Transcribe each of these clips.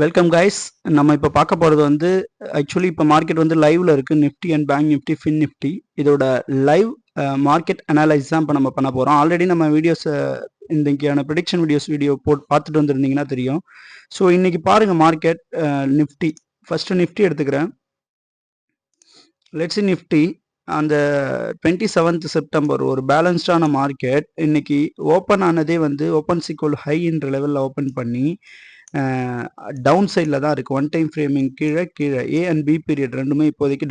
Welcome guys. நம்ம இப்போ பார்க்க போகிறது வந்து ஆக்சுவலி இப்போ மார்க்கெட் வந்து லைவ்ல இருக்குது. Nifty and bank Nifty, fin Nifty இதோட லைவ் மார்க்கெட் அனலைஸ் தான் இப்போ நம்ம பண்ண போகிறோம். ஆல்ரெடி நம்ம வீடியோஸ் இன்றைக்கான ப்ரிடிக்ஷன் வீடியோ போட்டு பார்த்துட்டு வந்திருந்தீங்கன்னா தெரியும். ஸோ இன்னைக்கு பாருங்கள் மார்க்கெட் நிஃப்டி ஃபஸ்ட்டு நிஃப்டி எடுத்துக்கிறேன். லெட்ஸ் நிஃப்டி அந்த 27th செப்டம்பர் ஒரு பேலன்ஸ்டான மார்க்கெட் இன்னைக்கு ஓப்பன் ஆனதே வந்து ஓப்பன் சிக்வல் ஹைன்ற லெவலில் ஓப்பன் பண்ணி டவுன் சைடில் தான் இருக்குது. ஒன் டைம் ஃப்ரேமிங் கீழே ஏ அண்ட் பி பீரியட் ரெண்டுமே இப்போதைக்கு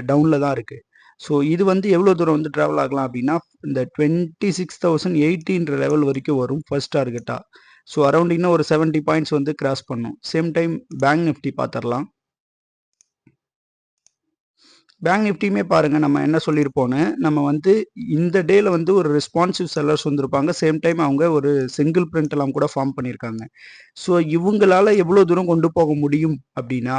டவுனில் தான் இருக்குது. ஸோ இது வந்து எவ்வளோ தூரம் வந்து ட்ராவல் ஆகலாம் அப்படின்னா இந்த 26,080ன்ற லெவல் வரைக்கும் வரும் ஃபர்ஸ்ட் டார்கெட்டாக. ஸோ அரௌண்ட் இன்னும் ஒரு 70 பாயிண்ட்ஸ் வந்து கிராஸ் பண்ணும். சேம் டைம் பேங்க் நிஃப்டி பார்த்துடலாம். பேங்க் நிஃப்டியுமே பாருங்கள், நம்ம என்ன சொல்லியிருப்போன்னு, நம்ம வந்து இந்த டேல வந்து ஒரு ரெஸ்பான்சிவ் செல்லர்ஸ் வந்திருப்பாங்க. சேம் டைம் அவங்க ஒரு சிங்கிள் பிரிண்ட் எல்லாம் கூட ஃபார்ம் பண்ணியிருக்காங்க. ஸோ இவங்களால எவ்வளோ தூரம் கொண்டு போக முடியும் அப்படின்னா,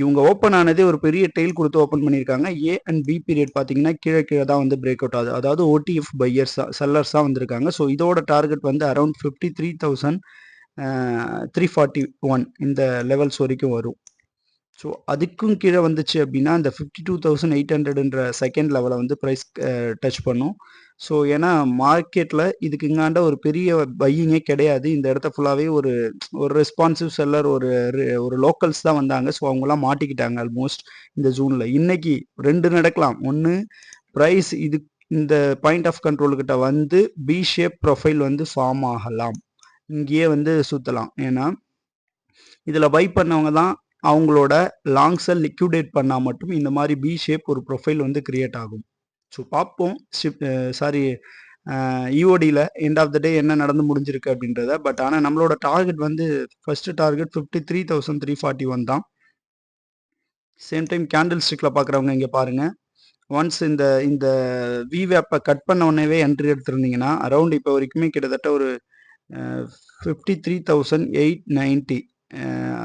இவங்க ஓப்பன் ஆனதே ஒரு பெரிய டெயில் கொடுத்து ஓப்பன் பண்ணியிருக்காங்க. ஏ அண்ட் பி பீரியட் பார்த்தீங்கன்னா கீழே தான் வந்து பிரேக் அவுட் ஆகுது. அதாவது ஓடிஎஃப் பையர்ஸாக செல்லர்ஸாக வந்திருக்காங்க. ஸோ இதோட டார்கெட் வந்து அரௌண்ட் 53,341 இந்த லெவல்ஸ் வரைக்கும் வரும். ஸோ அதுக்கும் கீழே வந்துச்சு அப்படின்னா இந்த 52,800ன்ற செகண்ட் லெவலை வந்து ப்ரைஸ் டச் பண்ணும். ஸோ ஏன்னா மார்க்கெட்டில் இதுக்கு இங்காண்ட ஒரு பெரிய பையிங்கே கிடையாது. இந்த இடத்த ஃபுல்லாகவே ஒரு ரெஸ்பான்சிவ் செல்லர் ஒரு லோக்கல்ஸ் தான் வந்தாங்க. ஸோ அவங்களாம் மாட்டிக்கிட்டாங்க ஆல்மோஸ்ட் இந்த ஜூனில். இன்னைக்கு ரெண்டு நடக்கலாம். ஒன்று ப்ரைஸ் இந்த பாயிண்ட் ஆஃப் கண்ட்ரோல்கிட்ட வந்து பி ஷேப் ப்ரொஃபைல் வந்து ஃபார்ம் ஆகலாம். இங்கேயே வந்து சுற்றலாம். ஏன்னா இதில் பை பண்ணவங்க தான் அவங்களோட லாங்ஸை லிக்விடேட் பண்ணால் மட்டும் இந்த மாதிரி பி ஷேப் ஒரு ப்ரொஃபைல் வந்து கிரியேட் ஆகும். ஸோ பார்ப்போம் இஓடியில் எண்ட் ஆஃப் த டே என்ன நடந்து முடிஞ்சிருக்கு அப்படின்றத. பட் ஆனால் நம்மளோட டார்கெட் வந்து ஃபர்ஸ்ட் டார்கெட் 53,341 தான். சேம் டைம் கேண்டில் ஸ்டிக்கில் பார்க்குறவங்க இங்கே பாருங்கள். ஒன்ஸ் இந்த விவேப்பை கட் பண்ண உடனேவே என்ட்ரி எடுத்துருந்தீங்கன்னா அரௌண்ட் இப்போ வரைக்குமே கிட்டத்தட்ட ஒரு 53,890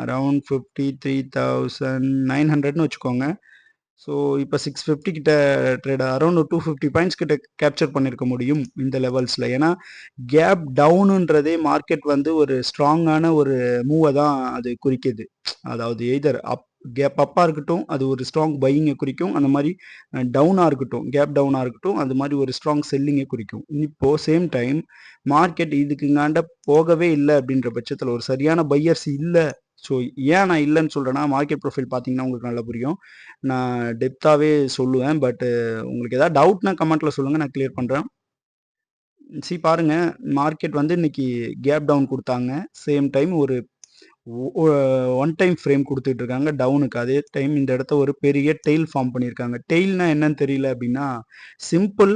அரவுண்ட் 53,900ன்னு வச்சுக்கோங்க. ஸோ இப்போ 650 கிட்ட ட்ரேட் அரௌண்ட் 250 பாயிண்ட்ஸ் கிட்ட கேப்சர் பண்ணியிருக்க முடியும் இந்த லெவல்ஸில். ஏன்னா கேப் டவுனுன்றதே மார்க்கெட் வந்து ஒரு ஸ்ட்ராங்கான ஒரு மூவை தான் அது குறிக்குது. அதாவது எய்தர் கேப் அப்பாக இருக்கட்டும், அது ஒரு ஸ்ட்ராங் பையிங்கை குறிக்கும். அந்த மாதிரி டவுனாக இருக்கட்டும், கேப் டவுனாக இருக்கட்டும், அது மாதிரி ஒரு ஸ்ட்ராங் செல்லிங்கை குறிக்கும். இப்போது சேம் டைம் மார்க்கெட் இதுக்குங்காண்ட போகவே இல்லை அப்படின்ற பட்சத்தில் ஒரு சரியான பையர்ஸ் இல்லை. ஸோ ஏன் நான் இல்லைன்னு சொல்கிறேன்னா, மார்க்கெட் ப்ரொஃபைல் பார்த்தீங்கன்னா உங்களுக்கு நல்லா புரியும். நான் டெப்த்தாகவே சொல்லுவேன். பட்டு உங்களுக்கு ஏதாவது டவுட்னா கமெண்ட்டில் சொல்லுங்கள், நான் கிளியர் பண்ணுறேன். பாருங்கள், மார்க்கெட் வந்து இன்னைக்கு கேப் டவுன் கொடுத்தாங்க. சேம் டைம் ஒரு ஒன் டைம் ஃப்ரேம் கொடுத்துட்டு இருக்காங்க டவுனுக்கு. அதே டைம் இந்த இடத்த ஒரு பெரிய டெயில் ஃபார்ம் பண்ணியிருக்காங்க. டெயில்னா என்னன்னு தெரியல அப்படின்னா சிம்பிள்.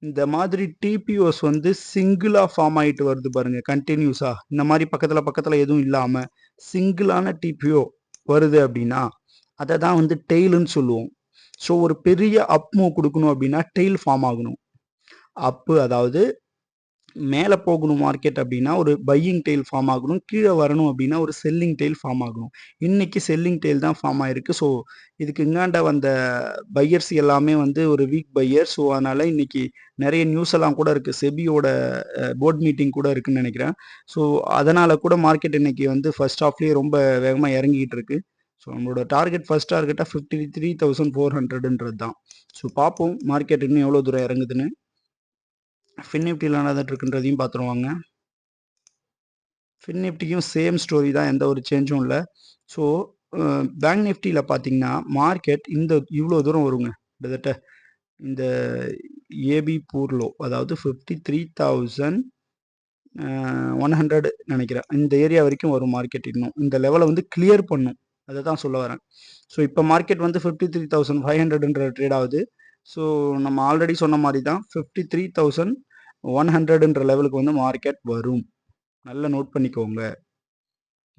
இந்த மாதிரி டிபிஓஸ் வந்து சிங்கிளாக ஃபார்ம் ஆகிட்டு வருது பாருங்க கண்டினியூஸாக. இந்த மாதிரி பக்கத்தில் எதுவும் இல்லாமல் சிங்கிளான டிபிஓ வருது அப்படின்னா அதை தான் வந்து டெய்லுன்னு சொல்லுவோம். ஸோ ஒரு பெரிய அப் மூவ் கொடுக்கணும் அப்படின்னா டெயில் ஃபார்ம் ஆகணும். அப்பு அதாவது மேலே போகணும் மார்க்கெட் அப்படின்னா ஒரு பையிங் டெயில் ஃபார்ம் ஆகணும். கீழே வரணும் அப்படின்னா ஒரு செல்லிங் டெயில் ஃபார்ம் ஆகணும். இன்னைக்கு செல்லிங் டெயில் தான் ஃபார்ம் ஆயிருக்கு. ஸோ இதுக்கு இங்காண்ட வந்த பையர்ஸ் எல்லாமே வந்து ஒரு வீக் பையர். ஸோ அதனால் இன்னைக்கு நிறைய நியூஸ் எல்லாம் கூட இருக்குது. செபியோட போர்ட் மீட்டிங் கூட இருக்குன்னு நினைக்கிறேன். ஸோ அதனால் கூட மார்க்கெட் இன்னைக்கு வந்து ஃபர்ஸ்ட் ஹாஃப்லேயே ரொம்ப வேகமாக இறங்கிட்டு இருக்கு. ஸோ நம்மளோட டார்கெட் ஃபர்ஸ்ட் டார்கெட்டாக 53,400ன்றது தான். ஸோ பார்ப்போம் மார்க்கெட் இன்னும் எவ்வளோ தூரம் இறங்குதுன்னு. ஃபின் நிஃப்டியில் நடந்துட்டு இருக்குன்றதையும் பார்த்துருவாங்க. ஃபின் நிஃப்டிக்கும் சேம் ஸ்டோரி தான், எந்த ஒரு சேஞ்சும் இல்லை. ஸோ பேங்க் நிஃப்டியில் பார்த்தீங்கன்னா மார்க்கெட் இவ்வளோ தூரம் வருங்க. கிட்டத்தட்ட இந்த ஏபி பூர்லோ அதாவது 53,100 நினைக்கிறேன். இந்த ஏரியா வரைக்கும் வரும் மார்க்கெட். இன்னும் இந்த லெவலை வந்து கிளியர் பண்ணும், அதை தான் சொல்ல வரேன். ஸோ இப்போ மார்க்கெட் வந்து 53,500ன்ற ட்ரேட் ஆகுது. ஸோ நம்ம ஆல்ரெடி சொன்ன மாதிரி தான் 53,100ன்ற லெவலுக்கு வந்து மார்க்கெட் வரும். நல்லா நோட் பண்ணிக்கோங்க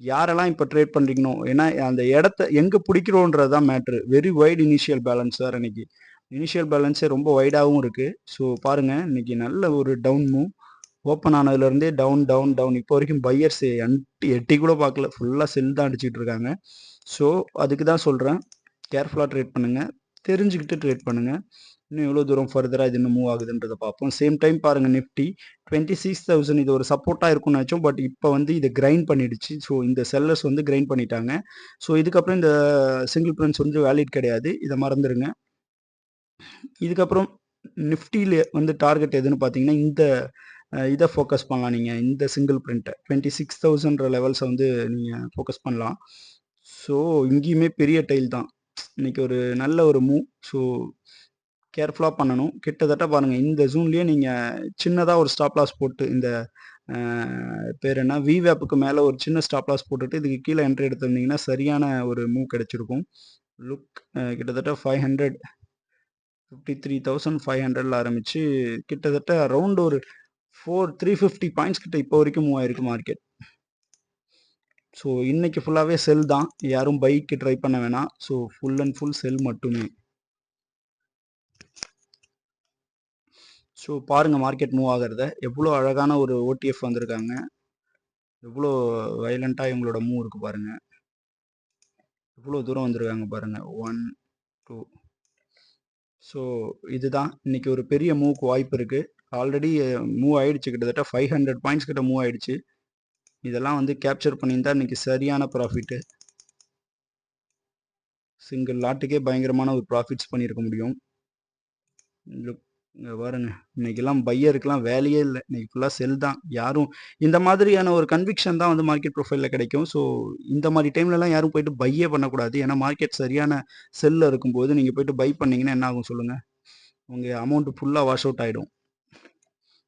யாரெல்லாம் இப்போ ட்ரேட் பண்ணுறீங்கனோ. ஏன்னா அந்த இடத்த எங்கே பிடிக்கிறோன்றது தான் matter. Very wide initial balance sir. இன்னைக்கு இனிஷியல் பேலன்ஸே ரொம்ப வைடாகவும் இருக்குது. ஸோ பாருங்கள், இன்னைக்கு நல்ல ஒரு டவுன் மூவ் ஓப்பன் ஆனதுலேருந்தே டவுன் டவுன் டவுன் இப்போ வரைக்கும் பையர்ஸ் எட்டி கூட பார்க்கல, ஃபுல்லாக செல் தான் அடிச்சுட்டு இருக்காங்க. ஸோ அதுக்கு தான் சொல்கிறேன், கேர்ஃபுல்லாக ட்ரேட் பண்ணுங்கள், தெரிஞ்சுக்கிட்டு ட்ரேட் பண்ணுங்கள். இன்னும் எவ்வளோ தூரம் ஃபர்தராக இது இன்னும் மூவ் ஆகுதுன்றதை பார்ப்போம். சேம் டைம் பாருங்கள் நிஃப்டி 26,000 இது ஒரு சப்போர்ட்டாக இருக்கும்னு நினச்சோம். பட் இப்போ வந்து இதை கிரைண்ட் பண்ணிடுச்சு. ஸோ இந்த செல்லர்ஸ் வந்து கிரைண்ட் பண்ணிட்டாங்க. ஸோ இதுக்கப்புறம் இந்த சிங்கிள் பிரின்ஸ் வந்து வேலிட் கிடையாது. இதை மறந்துடுங்க. இதுக்கப்புறம் நிஃப்டியில் வந்து டார்கெட் எதுன்னு பார்த்தீங்கன்னா இந்த இதை ஃபோக்கஸ் பண்ணலாம். நீங்கள் இந்த சிங்கிள் பிரிண்ட்டை 26,000 லெவல்ஸை வந்து நீங்கள் ஃபோக்கஸ் பண்ணலாம். ஸோ இங்கேயுமே பெரிய டைல் தான். இன்னைக்கு ஒரு நல்ல ஒரு மூவ். ஸோ கேர்ஃபுல்லாக பண்ணணும். கிட்டத்தட்ட பாருங்கள் இந்த ஜூன்லேயே நீங்கள் சின்னதாக ஒரு ஸ்டாப் லாஸ் போட்டு இந்த பேர் என்ன விவேப்புக்கு மேலே ஒரு சின்ன ஸ்டாப் லாஸ் போட்டுட்டு இதுக்கு கீழே என்ட்ரி எடுத்திருந்தீங்கன்னா சரியான ஒரு மூவ் கிடைச்சிருக்கும். லுக் கிட்டத்தட்ட 53,500 ஆரம்பித்து கிட்டத்தட்ட அரௌண்ட் ஒரு 350 பாயிண்ட்ஸ் கிட்ட இப்போ வரைக்கும் மூவ் ஆயிருக்கு மார்க்கெட். ஸோ இன்னைக்கு ஃபுல்லாகவே செல் தான். யாரும் பைக்கு ட்ரை பண்ண வேணாம். ஸோ ஃபுல் அண்ட் ஃபுல் செல் மட்டுமே. ஸோ பாருங்கள் மார்க்கெட் மூவ் ஆகிறத எவ்வளோ அழகான ஒரு ஓடிஎஃப் வந்திருக்காங்க. எவ்வளோ வைலண்ட்டாக இவங்களோட மூவ் இருக்குது பாருங்கள். எவ்வளோ தூரம் வந்திருக்காங்க பாருங்கள். 1 2. ஸோ இதுதான் இன்னைக்கு ஒரு பெரிய மூவ்க்கு வாய்ப்பு இருக்குது. ஆல்ரெடி மூவ் ஆயிடுச்சு. கிட்டத்தட்ட 500 பாயிண்ட்ஸ் கிட்ட மூவ் ஆயிடுச்சு. இதெல்லாம் வந்து கேப்சர் பண்ணியிருந்தா இன்னைக்கு சரியான ப்ராஃபிட்டு. சிங்கிள் லாட்டுக்கே பயங்கரமான ஒரு ப்ராஃபிட்ஸ் பண்ணியிருக்க முடியும். இங்கே பாருங்க, இன்னைக்கெல்லாம் பையருக்கெல்லாம் வேலையே இல்லை. இன்னைக்கு ஃபுல்லாக செல் தான். யாரும் இந்த மாதிரியான ஒரு கன்விக்ஷன் தான் வந்து மார்க்கெட் ப்ரொஃபைலில் கிடைக்கும். ஸோ இந்த மாதிரி டைம்லலாம் யாரும் போயிட்டு பையே பண்ணக்கூடாது. ஏன்னா மார்க்கெட் சரியான செல்லில் இருக்கும்போது நீங்கள் போயிட்டு பை பண்ணிங்கன்னா என்ன ஆகும் சொல்லுங்கள்? உங்கள் அமௌண்ட்டு ஃபுல்லாக வாஷ் அவுட் ஆகிடும்.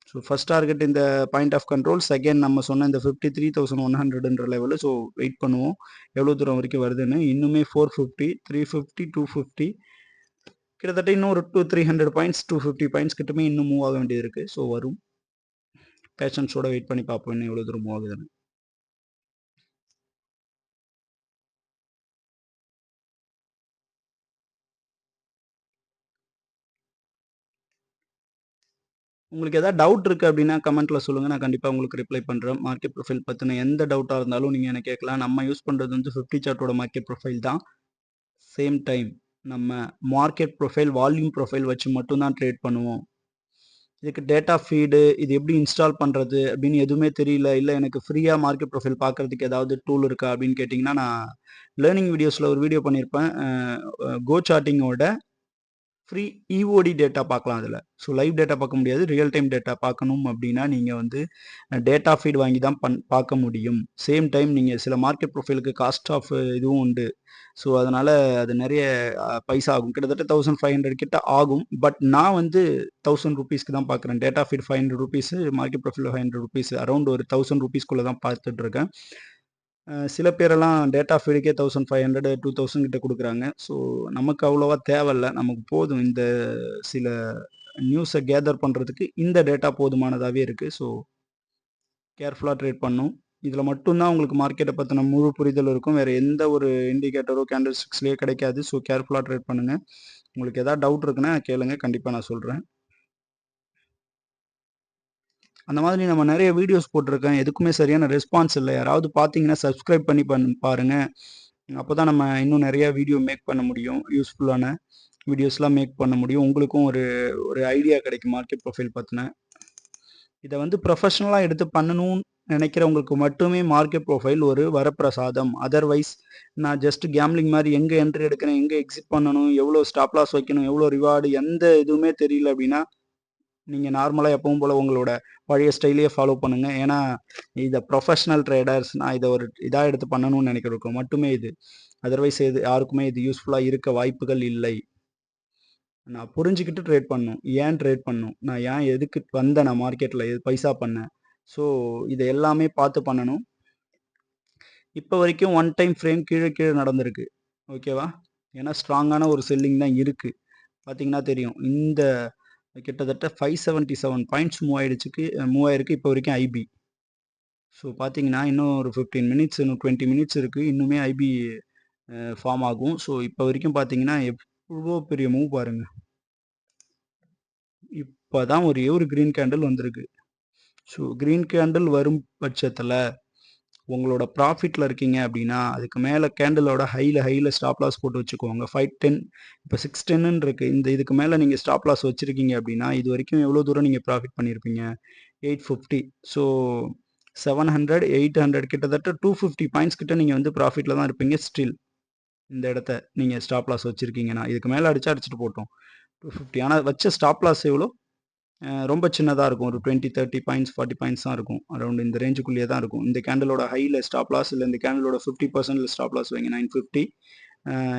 ஸோ ஃபஸ்ட் டார்கெட் இந்த பாயிண்ட் ஆஃப் கண்ட்ரோல். செகண்ட் நம்ம சொன்ன இந்த 53,100 லெவலு. ஸோ வெயிட் பண்ணுவோம் எவ்வளோ தூரம் வரைக்கும் வருதுன்னு. இன்னுமே 450, 350, 250 கிட்டத்தட்ட இன்னும் ஒரு 300 பாயிண்ட்ஸ் 250 பாயிண்ட்ஸ் கிட்டமே இன்னும் மூவ் ஆக வேண்டியது இருக்குது. ஸோ வரும். பேஷன்ஸோட வெயிட் பண்ணி பார்ப்போம் இன்னும் எவ்வளோ தூரம் மூவ் ஆகுதுன்னு. உங்களுக்கு எதாவது டவுட் இருக்குது அப்படின்னா கமெண்ட்டில் சொல்லுங்கள். நான் கண்டிப்பாக உங்களுக்கு ரிப்ளை பண்ணுறேன். மார்க்கெட் ப்ரொஃபைல் பற்றின எந்த டவுட்டாக இருந்தாலும் நீங்கள் என்ன கேட்கலாம். நம்ம யூஸ் பண்ணுறது வந்து 50 சார்ட்டோட மார்க்கெட் ப்ரொஃபைல் தான். சேம் டைம் நம்ம மார்க்கெட் ப்ரொஃபைல் வால்யூம் ப்ரொஃபைல் வச்சு மட்டும்தான் ட்ரேட் பண்ணுவோம். இதுக்கு டேட்டா ஃபீடு இது எப்படி இன்ஸ்டால் பண்ணுறது அப்படின்னு எதுவுமே தெரியல, இல்லை எனக்கு ஃப்ரீயாக மார்க்கெட் ப்ரொஃபைல் பார்க்குறதுக்கு ஏதாவது டூல் இருக்கா அப்படின்னு கேட்டிங்கன்னா, நான் லேர்னிங் வீடியோஸில் ஒரு வீடியோ பண்ணியிருப்பேன். கோ சார்ட்டிங்கோட ஃப்ரீ இஓடி டேட்டா பார்க்கலாம் அதில். ஸோ லைவ் டேட்டா பார்க்க முடியாது. ரியல் டைம் டேட்டா பார்க்கணும் அப்படின்னா நீங்கள் வந்து டேட்டா ஃபீட் வாங்கி தான் பார்க்க முடியும். சேம் டைம் நீங்கள் சில மார்க்கெட் ப்ரொஃபைலுக்கு காஸ்ட் ஆஃப் இதுவும் உண்டு. ஸோ அதனால் அது நிறைய பைசா ஆகும். கிட்டத்தட்ட 1500 கிட்ட ஆகும். பட் நான் வந்து 1000 ருபீஸ்க்கு தான் பார்க்குறேன். Data feed 500 rupees, market profile 500 rupees, around ஒரு 1000 ருபீஸ்க்குள்ளே தான் பார்த்துட்ருக்கேன். சில பேரெல்லாம் டேட்டா ஃபீடுக்கே 1500, 2000 கிட்ட கொடுக்குறாங்க. ஸோ நமக்கு அவ்வளோவா தேவையில்ல. நமக்கு போதும் இந்த சில நியூஸை கேதர் பண்ணுறதுக்கு இந்த டேட்டா போதுமானதாகவே இருக்குது. ஸோ கேர்ஃபுல்லாக ட்ரேட் பண்ணணும். இதில் மட்டும்தான் உங்களுக்கு மார்க்கெட்டை பற்றின முழு புரிதல் இருக்கும். வேறு எந்த ஒரு இண்டிகேட்டரோ கேண்டில் ஸ்டிக்ஸ்லேயே கிடைக்காது. ஸோ கேர்ஃபுல்லாக ட்ரேட் பண்ணுங்கள். உங்களுக்கு எதாவது டவுட் இருக்குன்னா கேளுங்க, கண்டிப்பாக நான் சொல்கிறேன். அந்த மாதிரி நம்ம நிறைய வீடியோஸ் போட்டிருக்கேன். எதுக்குமே சரியான ரெஸ்பான்ஸ் இல்லை. யாராவது பார்த்தீங்கன்னா சப்ஸ்கிரைப் பண்ணி பாருங்கள். அப்போ தான் நம்ம இன்னும் நிறையா வீடியோ மேக் பண்ண முடியும். யூஸ்ஃபுல்லான வீடியோஸ்லாம் மேக் பண்ண முடியும். உங்களுக்கும் ஒரு ஒரு ஐடியா கிடைக்கும் மார்க்கெட் ப்ரொஃபைல் பற்றின. இதை வந்து ப்ரொஃபஷ்னலாக எடுத்து பண்ணணும்னு நினைக்கிறவங்களுக்கு மட்டுமே மார்க்கெட் ப்ரொஃபைல் ஒரு வரப்பிரசாதம். அதர்வைஸ் நான் ஜஸ்ட் கேம்லிங் மாதிரி எங்கே என்ட்ரி எடுக்கிறேன், எங்கே எக்ஸிட் பண்ணணும், எவ்வளோ ஸ்டாப் லாஸ் வைக்கணும், எவ்வளோ ரிவார்டு, எந்த இதுவுமே தெரியல அப்படின்னா நீங்கள் நார்மலாக எப்பவும் போல் உங்களோட பழைய ஸ்டைலையே ஃபாலோ பண்ணுங்கள். ஏன்னா இதை ப்ரொஃபஷ்னல் ட்ரேடர்ஸ் நான் இதை ஒரு இதாக எடுத்து பண்ணணும்னு நினைக்கிறதுக்கு மட்டுமே இது. அதர்வைஸ் இது யாருக்குமே இது யூஸ்ஃபுல்லாக இருக்க வாய்ப்புகள் இல்லை. நான் புரிஞ்சுக்கிட்டு ட்ரேட் பண்ணணும். ஏன் ட்ரேட் பண்ணணும், நான் ஏன் எதுக்கு வந்தேன், நான் மார்க்கெட்டில் எது பைசா பண்ணேன். ஸோ இதை எல்லாமே பார்த்து பண்ணணும். இப்போ வரைக்கும் ஒன் டைம் ஃப்ரேம் கீழே கீழே நடந்திருக்கு. ஓகேவா? ஏன்னா ஸ்ட்ராங்கான ஒரு செல்லிங் தான் இருக்குது. பார்த்தீங்கன்னா தெரியும். இந்த கிட்டத்தட்ட 577 பாயிண்ட்ஸ் மூவ் ஆயிருக்கு இப்போ வரைக்கும் ஐபி. ஸோ பார்த்தீங்கன்னா இன்னும் ஒரு 15 மினிட்ஸ், இன்னும் 20 மினிட்ஸ் இருக்குது. இன்னுமே ஐபி ஃபார்ம் ஆகும். ஸோ இப்போ வரைக்கும் பார்த்தீங்கன்னா எவ்வளோ பெரிய மூவ் பாருங்கள். இப்போ தான் ஒரே ஒரு க்ரீன் கேண்டில் வந்திருக்கு. ஸோ க்ரீன் கேண்டில் வரும் பட்சத்தில் உங்களோட ப்ராஃபிட்ல இருக்கீங்க அப்படின்னா, அதுக்கு மேல கேண்டிலோட ஹைல ஸ்டாப் லாஸ் போட்டு வச்சுக்கோங்க. 510 இப்போ 610ன்னு இருக்கு. இதுக்கு மேல நீங்க ஸ்டாப் லாஸ் வச்சிருக்கீங்க அப்படின்னா, இதுவரைக்கும் எவ்வளோ தூரம் நீங்க ப்ராஃபிட் பண்ணியிருப்பீங்க? 850. ஸோ 700, 800 கிட்டத்தட்ட 250 பாயிண்ட்ஸ் கிட்ட நீங்க வந்து ப்ராஃபிட்ல தான் இருப்பீங்க ஸ்டில். இந்த இடத்த நீங்க ஸ்டாப் லாஸ் வச்சிருக்கீங்கன்னா, இதுக்கு மேல அடிச்சா அடிச்சுட்டு போட்டும். 250 ஆனா வச்ச ஸ்டாப் லாஸ் எவ்வளோ? ரொம்ப சின்னதா இருக்கும். ஒரு 20, 30 பாயிண்ட்ஸ், 40 பாயிண்ட்ஸ் தான் இருக்கும். அரவுண்ட் இந்த ரேஞ்சுக்குள்ளேயே தான் இருக்கும். இந்த கேண்டிலோட ஹைல ஸ்டாப் லாஸ் இல்ல இந்த கேண்டிலோட 50% ஸ்டாப் லாஸ் வைங்க 950.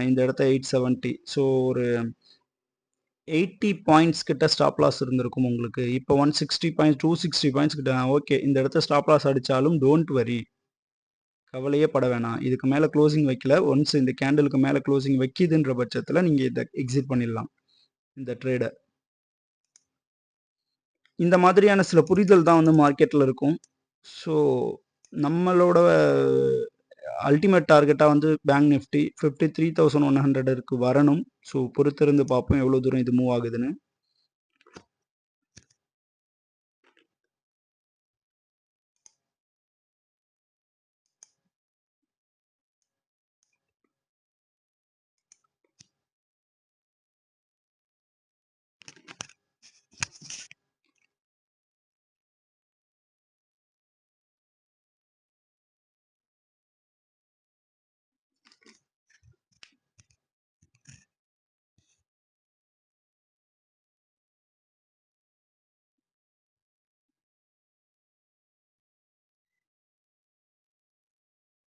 இந்த இடத்த 870. ஸோ ஒரு 80 பாயிண்ட்ஸ் கிட்ட ஸ்டாப் லாஸ் இருந்திருக்கும் உங்களுக்கு. இப்போ 160 பாயிண்ட்ஸ், 260 பாயிண்ட்ஸ் கிட்ட ஓகே. இந்த இடத்த ஸ்டாப் லாஸ் அடிச்சாலும் டோன்ட் வரி. கவலையே பட வேணாம். இதுக்கு மேல க்ளோசிங் வைக்கல. ஒன்ஸ் இந்த கேண்டிலுக்கு மேல க்ளோசிங் வைக்கிதுன்ற பட்சத்துல நீங்க இத எக்ஸிட் பண்ணிடலாம். இந்த ட்ரேட. இந்த மாதிரியான சில புரிதல் தான் வந்து மார்க்கெட்ல இருக்கும். ஸோ, நம்மளோட அல்டிமேட் டார்கெட்டா வந்து பேங்க் நிஃப்டி 53,100க்கு வரணும். ஸோ, பொறுத்திருந்து பார்ப்போம் எவ்வளோ தூரம் இது மூவ் ஆகுதுன்னு.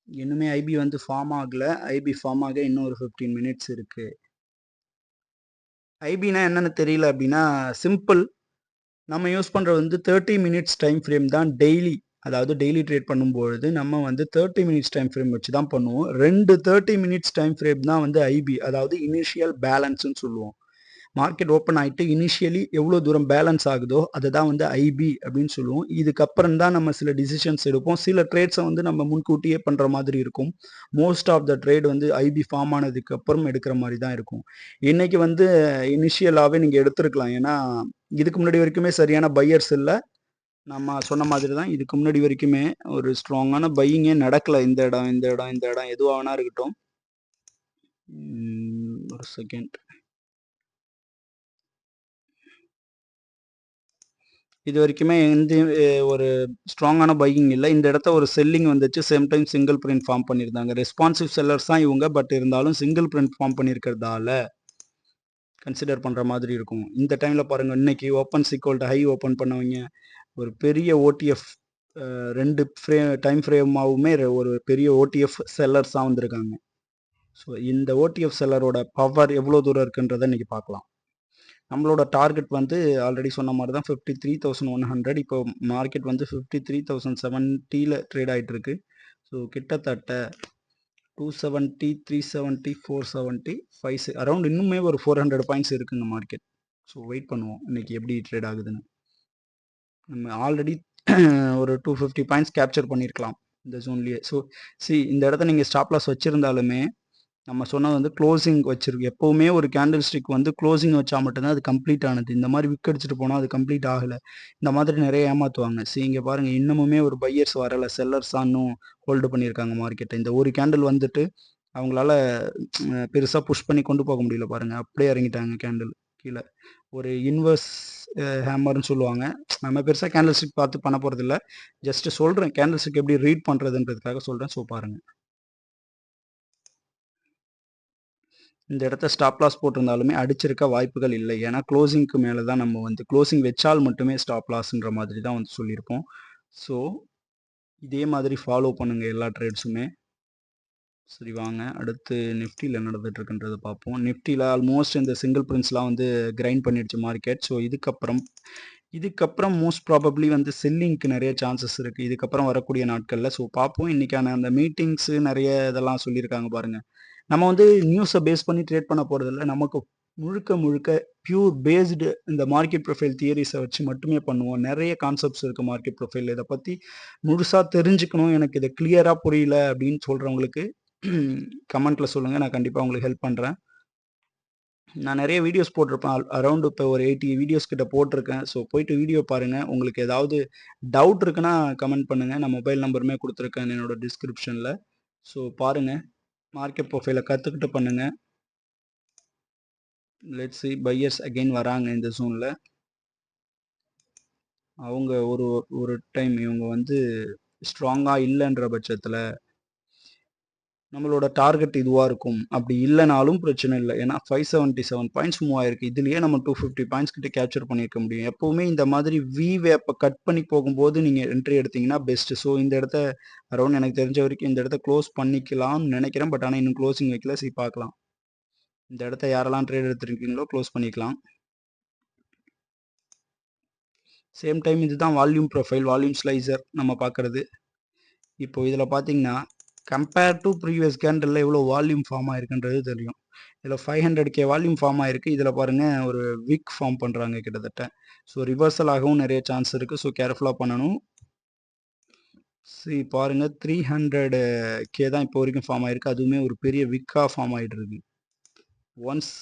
இன்னுமே ஐபி வந்து ஃபார்ம் ஆகல. ஐபி ஃபார்ம் ஆக இன்னும் ஒரு 15 மினிட்ஸ் இருக்கு. ஐபினா என்னன்னு தெரியல அப்படின்னா, சிம்பிள். நம்ம யூஸ் பண்றது வந்து 30 மினிட்ஸ் டைம் ஃப்ரேம் தான் டெய்லி. அதாவது டெய்லி ட்ரேட் பண்ணும்பொழுது நம்ம வந்து 30 மினிட்ஸ் டைம் ஃப்ரேம் வச்சு தான் பண்ணுவோம். 2 30 மினிட்ஸ் டைம் ஃப்ரேம் தான் வந்து ஐபி. அதாவது இனிஷியல் பேலன்ஸ்ன்னு சொல்லுவோம். மார்க்கெட் ஓப்பன் ஆயிட்டு இனிஷியலி எவ்வளோ தூரம் பேலன்ஸ் ஆகுதோ அதை தான் வந்து ஐபி அப்படின்னு சொல்லுவோம். இதுக்கப்புறம் தான் நம்ம சில டிசிஷன்ஸ் எடுப்போம். சில ட்ரேட்ஸை வந்து நம்ம முன்கூட்டியே பண்ணுற மாதிரி இருக்கும். மோஸ்ட் ஆஃப் த ட்ரேட் வந்து ஐபி ஃபார்ம் ஆனதுக்கு அப்புறம் எடுக்கிற மாதிரி தான் இருக்கும். இன்னைக்கு வந்து இனிஷியலாகவே நீங்கள் எடுத்துருக்கலாம். ஏன்னா இதுக்கு முன்னாடி வரைக்குமே சரியான பையர்ஸ் இல்லை. நம்ம சொன்ன மாதிரி தான் இதுக்கு முன்னாடி வரைக்குமே ஒரு ஸ்ட்ராங்கான பையிங்கே நடக்கல. இந்த இடம் எதுவாக வேணா இருக்கட்டும். ஒரு செகண்ட். இது வரைக்குமே எந்த ஒரு ஸ்ட்ராங்கான பையிங் இல்ல. இந்த இடத்த ஒரு செல்லிங் வந்துச்சு. Same time single print form பண்ணியிருந்தாங்க. ரெஸ்பான்சிவ் செல்லர்ஸ் தான் இவங்க. பட் இருந்தாலும் சிங்கிள் பிரிண்ட் ஃபார்ம் பண்ணியிருக்கிறதால கன்சிடர் பண்ற மாதிரி இருக்கும். இந்த டைம்ல பாருங்க, இன்னைக்கு open equal to high open பண்ணவங்க ஒரு பெரிய ஓடிஎஃப் 2 டைம் ஃப்ரேமாவுமே ஒரு பெரிய ஓடிஎஃப் செல்லர்ஸா வந்திருக்காங்க. ஸோ இந்த ஓடிஎஃப் செல்லரோட பவர் எவ்வளோ தூரம் இருக்குன்றத இன்னைக்கு பார்க்கலாம். நம்மளோட டார்கெட் வந்து ஆல்ரெடி சொன்ன மாதிரி தான் 53,100. இப்போ மார்க்கெட் வந்து 53,070ல ட்ரேட் ஆகிட்டு இருக்கு. ஸோ கிட்டத்தட்ட 270, 370, 470, 5 அரௌண்ட் இன்னுமே ஒரு 400 பாயிண்ட்ஸ் இருக்குங்க மார்க்கெட். ஸோ வெயிட் பண்ணுவோம் இன்னைக்கு எப்படி ட்ரேட் ஆகுதுன்னு. நம்ம ஆல்ரெடி ஒரு 250 பாயிண்ட்ஸ் கேப்சர் பண்ணியிருக்கலாம் இந்த ஜோன்லேயே. ஸோ இந்த இடத்த நீங்கள் ஸ்டாப் லாஸ் வச்சுருந்தாலுமே நம்ம சொன்னது வந்து க்ளோசிங் வச்சிருக்கு. எப்பவுமே ஒரு கேண்டில் ஸ்டிக் வந்து க்ளோசிங் வச்சா மட்டும்தான் அது கம்ப்ளீட் ஆனது. இந்த மாதிரி விக் அடிச்சுட்டு போனால் அது கம்ப்ளீட் ஆகலை. இந்த மாதிரி நிறைய ஏமாற்றுவாங்க. இங்கே பாருங்கள், இன்னமுமே ஒரு பையர்ஸ் வரலை. செல்லர்ஸ் இன்னும் ஹோல்டு பண்ணியிருக்காங்க மார்க்கெட்டை. இந்த ஒரு கேண்டில் வந்துட்டு அவங்களால பெருசாக புஷ் பண்ணி கொண்டு போக முடியல பாருங்கள். அப்படியே இறங்கிட்டாங்க கேண்டில் கீழே. ஒரு இன்வர்ஸ் ஹேமர்னு சொல்லுவாங்க. நம்ம பெருசாக கேண்டில் ஸ்டிக் பார்த்து பண்ண போகிறதில்ல. ஜஸ்ட் சொல்கிறேன் கேண்டில் ஸ்டிக் எப்படி ரீட் பண்ணுறதுன்றதுக்காக சொல்கிறேன். ஸோ பாருங்கள், இந்த இடத்த ஸ்டாப் லாஸ் போட்டிருந்தாலுமே அடிச்சிருக்க வாய்ப்புகள் இல்லை. ஏன்னா க்ளோசிங்க்கு மேலே தான் நம்ம வந்து க்ளோசிங் வச்சால் மட்டுமே ஸ்டாப் லாஸ்ன்ற மாதிரி தான் வந்து சொல்லியிருப்போம். ஸோ இதே மாதிரி ஃபாலோ பண்ணுங்கள் எல்லா ட்ரேட்ஸுமே. சரி, வாங்க அடுத்து நிஃப்டியில் என்ன நடந்துட்டு இருக்குன்றதை பார்ப்போம். நிஃப்டியில் ஆல்மோஸ்ட் இந்த சிங்கிள் பிரிண்ட்ஸ்லாம் வந்து கிரைண்ட் பண்ணிடுச்சு மார்க்கெட். ஸோ இதுக்கப்புறம் மோஸ்ட் ப்ராபப்ளி வந்து செல்லிங்க்கு நிறைய சான்சஸ் இருக்குது இதுக்கப்புறம் வரக்கூடிய நாட்களில். ஸோ பார்ப்போம். இன்றைக்கான அந்த மீட்டிங்ஸு நிறைய இதெல்லாம் சொல்லியிருக்காங்க பாருங்கள். நம்ம வந்து நியூஸை பேஸ் பண்ணி ட்ரேட் பண்ண போகிறதில்ல. நமக்கு முழுக்க பியூர் பேஸ்டு இந்த மார்க்கெட் ப்ரொஃபைல் தியரிஸை வச்சு மட்டுமே பண்ணுவோம். நிறைய கான்செப்ட்ஸ் இருக்குது மார்க்கெட் ப்ரொஃபைல். இதை பற்றி முழுசாக தெரிஞ்சுக்கணும், எனக்கு இதை கிளியராக புரியல அப்படின்னு சொல்கிறவங்களுக்கு கமெண்ட்டில் சொல்லுங்கள். நான் கண்டிப்பாக உங்களுக்கு ஹெல்ப் பண்ணுறேன். நான் நிறைய வீடியோஸ் போட்டிருப்பேன். அரவுண்ட் இப்போ ஒரு 80 வீடியோஸ் கிட்ட போட்டிருக்கேன். ஸோ போயிட்டு வீடியோ பாருங்க. உங்களுக்கு ஏதாவது டவுட் இருக்குன்னா கமெண்ட் பண்ணுங்க. நான் மொபைல் நம்பருமே குடுத்துருக்கேன் என்னோட டிஸ்கிரிப்ஷன்ல. ஸோ பாருங்க. மார்க்கெட் ப்ரொஃபைல கத்துக்கிட்டு பண்ணுங்க. லெட்ஸ் சி பையர்ஸ் அகைன் வராங்க இந்த ஜோன்ல. அவங்க ஒரு டைம் இவங்க வந்து ஸ்ட்ராங்கா இல்லன்ற பட்சத்துல நம்மளோட டார்கெட் இதுவா இருக்கும். அப்படி இல்லனாலும் பிரச்சனை இல்ல. ஏன்னா 577 பாயிண்ட்ஸ் மூவ் ஆயிருக்கு. இதுலயே நம்ம 250 பாயிண்ட்ஸ் கிட்ட கேப்சர் பண்ணியிருக்க முடியும். எப்பவுமே இந்த மாதிரி வேப்ப கட் பண்ணி போகும்போது நீங்க என்ட்ரி எடுத்தீங்கன்னா பெஸ்ட். ஸோ இந்த இடத்த அரவுண்ட் எனக்கு தெரிஞ்ச வரைக்கும் இந்த இடத்த க்ளோஸ் பண்ணிக்கலாம்னு நினைக்கிறேன். பட் ஆனா இன்னும் க்ளோசிங் வைக்கல. சரி பார்க்கலாம். இந்த இடத்த யாரெல்லாம் ட்ரேட் எடுத்திருக்கீங்களோ க்ளோஸ் பண்ணிக்கலாம். சேம் டைம் இதுதான் வால்யூம் ப்ரொஃபைல், வால்யூம் ஸ்லைசர் நம்ம பார்க்கறது. இப்போ இதுல பார்த்தீங்கன்னா கம்பேர் டு ப்ரீவியஸ் கேண்டல்ல எவ்வளோ வால்யூம் ஃபார்ம் ஆயிருக்குன்றது தெரியும். இதில் 500K வால்யூம் ஃபார்ம் ஆயிருக்கு. இதில் பாருங்க ஒரு விக் ஃபார்ம் பண்ணுறாங்க கிட்டத்தட்ட. ஸோ ரிவர்சல் ஆகவும் நிறைய சான்ஸ் இருக்குது. ஸோ கேர்ஃபுல்லாக பண்ணணும். சரி பாருங்க 300K தான் இப்போ வரைக்கும் ஃபார்ம் ஆயிருக்கு. அதுவுமே ஒரு பெரிய விக்காக ஃபார்ம் ஆகிட்டு இருக்கு. ஒன்ஸ்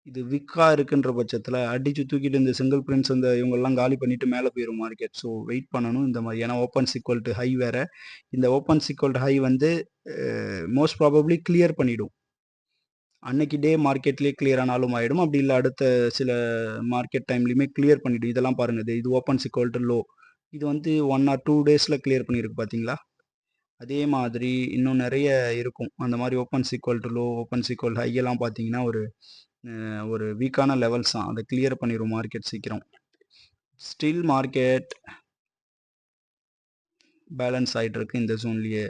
இது விக்கா இருக்குன்ற பட்சத்தில் அடிச்சு தூக்கிட்டு இந்த சிங்கிள் பிரிண்ட்ஸ் இந்த இவங்கெல்லாம் காலி பண்ணிட்டு மேலே போயிடும் மார்க்கெட். ஸோ வெயிட் பண்ணணும் இந்த மாதிரி. ஏன்னா ஓப்பன்ஸ் ஈக்குவல் டு ஹை வேற. இந்த ஓப்பன்ஸ் ஈக்குவல் டு ஹை வந்து மோஸ்ட் ப்ராபப்ளி கிளியர் பண்ணிடும். அன்னைக்கு டே மார்க்கெட்லேயே கிளியர் ஆனாலும் ஆகிடும். அப்படி இல்லை அடுத்த சில மார்க்கெட் டைம்லையுமே கிளியர் பண்ணிடும். இதெல்லாம் பாருங்கள். இது ஓப்பன்ஸ் ஈக்குவல் டு லோ. இது வந்து 1 or 2 டேஸில் கிளியர் பண்ணியிருக்கு பார்த்தீங்களா. அதே மாதிரி இன்னும் நிறைய இருக்கும். அந்த மாதிரி opens equal to low, opens equal high எல்லாம் பார்த்தீங்கன்னா ஒரு வீக்கான லெவல்ஸ் தான். அதை கிளியர் பண்ணிடும் மார்க்கெட் சீக்கிரம். ஸ்டில் மார்க்கெட் பேலன்ஸ் ஆகிட்டு இருக்கு இந்த ஜோன்லேயே.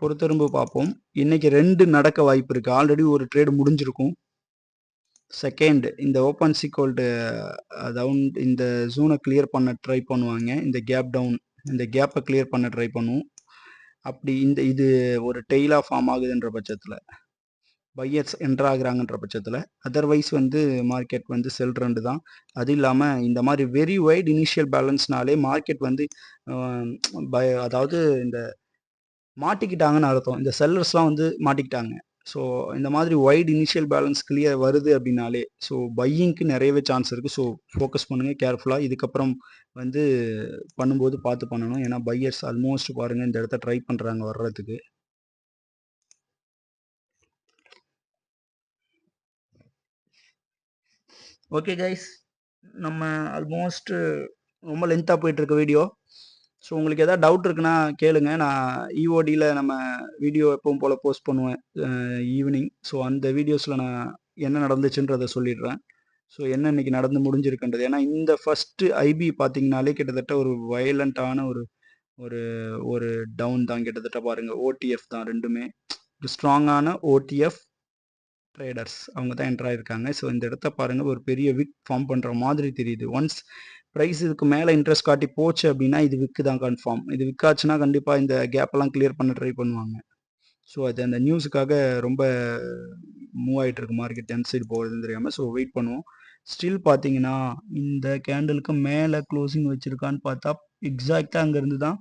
பொறுத்திருந்து பார்ப்போம். இன்னைக்கு 2 நடக்க வாய்ப்பு இருக்குது. ஆல்ரெடி ஒரு ட்ரேடு முடிஞ்சிருக்கும். செகண்ட் இந்த ஓப்பன்ஸ் ஈக்குவல் டு டவுன் இந்த ஜோனை கிளியர் பண்ண ட்ரை பண்ணுவாங்க. இந்த கேப் டவுன் இந்த கேப்பை கிளியர் பண்ண ட்ரை பண்ணும். அப்படி இது ஒரு டெய்லாக ஃபார்ம் ஆகுதுன்ற பட்சத்தில் பையர்ஸ் என்ட்ராகிறாங்கன்ற பட்சத்தில் அதர்வைஸ் வந்து மார்க்கெட் வந்து செல் ட்ரெண்டு தான். அது இல்லாமல் இந்த மாதிரி வெரி வைட் இனிஷியல் பேலன்ஸ்னாலே மார்க்கெட் வந்து அதாவது இந்த மாட்டிக்கிட்டாங்கன்னு அர்த்தம். இந்த செல்லர்ஸ்லாம் வந்து மாட்டிக்கிட்டாங்க. ஸோ இந்த மாதிரி வைட் இனிஷியல் பேலன்ஸ் கிளியர் வருது அப்படின்னாலே ஸோ பையிங்க்கு நிறையவே சான்ஸ் இருக்குது. ஸோ ஃபோக்கஸ் பண்ணுங்கள் கேர்ஃபுல்லாக. இதுக்கப்புறம் வந்து பண்ணும்போது பார்த்து பண்ணணும். ஏன்னா பையர்ஸ் ஆல்மோஸ்ட் பாருங்கள் இந்த இடத்த ட்ரை பண்ணுறாங்க வர்றதுக்கு. ஓகே கைஸ், நம்ம ஆல்மோஸ்ட் ரொம்ப லென்த்தாக போயிட்டுருக்க வீடியோ. ஸோ உங்களுக்கு எதாவது டவுட் இருக்குன்னா கேளுங்க. நான் இஓடியில் நம்ம வீடியோ எப்பவும் போல் போஸ்ட் பண்ணுவேன் ஈவினிங். ஸோ அந்த வீடியோஸில் நான் என்ன நடந்துச்சுன்றதை சொல்லிடுறேன். ஸோ என்ன இன்னைக்கு நடந்து முடிஞ்சிருக்குன்றது. ஏன்னா இந்த ஃபஸ்ட்டு ஐபி பார்த்தீங்கனாலே கிட்டத்தட்ட ஒரு வயலண்ட்டான ஒரு ஒரு ஒரு டவுன் தான் கிட்டத்தட்ட பாருங்கள். ஓடிஎஃப் தான் ரெண்டுமே. ஒரு ஸ்ட்ராங்கான ஓடிஎஃப் ட்ரேடர்ஸ் அவங்க தான் என்ட்ரு ஆகிருக்காங்க. ஸோ இந்த இடத்த பாருங்கள் ஒரு பெரிய விக் ஃபார்ம் பண்ணுற மாதிரி தெரியுது. ஒன்ஸ் ப்ரைஸ் இதுக்கு மேலே இன்ட்ரெஸ்ட் காட்டி போச்சு அப்படின்னா இது விக்கு தான் கன்ஃபார்ம். இது விக்காச்சுன்னா கண்டிப்பாக இந்த கேப்பெல்லாம் கிளியர் பண்ண ட்ரை பண்ணுவாங்க. ஸோ அது அந்த நியூஸுக்காக ரொம்ப மூவ் ஆகிட்டு இருக்கு மார்க்கெட் எந்த சைடு போகுதுன்னு தெரியாமல். ஸோ வெயிட் பண்ணுவோம். ஸ்டில் பார்த்தீங்கன்னா இந்த கேண்டலுக்கு மேலே க்ளோசிங் வச்சுருக்கான்னு பார்த்தா எக்ஸாக்டாக அங்கேருந்து தான்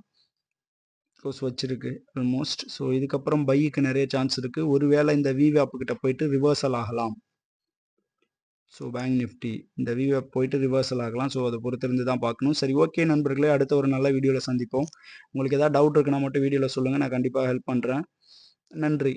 க்ளோஸ் வச்சிருக்கு ஆல்மோஸ்ட். ஸோ இதுக்கப்புறம் பைக்கு நிறைய சான்ஸ் இருக்குது. ஒருவேளை இந்த விவேப் கிட்ட போயிட்டு ரிவர்சல் ஆகலாம். ஸோ பேங்க் நிஃப்டி இந்த விவேப் போயிட்டு ரிவர்சல் ஆகலாம். ஸோ அதை பொறுத்திருந்து தான் பார்க்கணும். சரி ஓகே நண்பர்களே, அடுத்த ஒரு நல்ல வீடியோவில் சந்திப்போம். உங்களுக்கு ஏதாவது டவுட் இருக்குன்னா மட்டும் வீடியோவில் சொல்லுங்கள். நான் கண்டிப்பாக ஹெல்ப் பண்ணுறேன். நன்றி.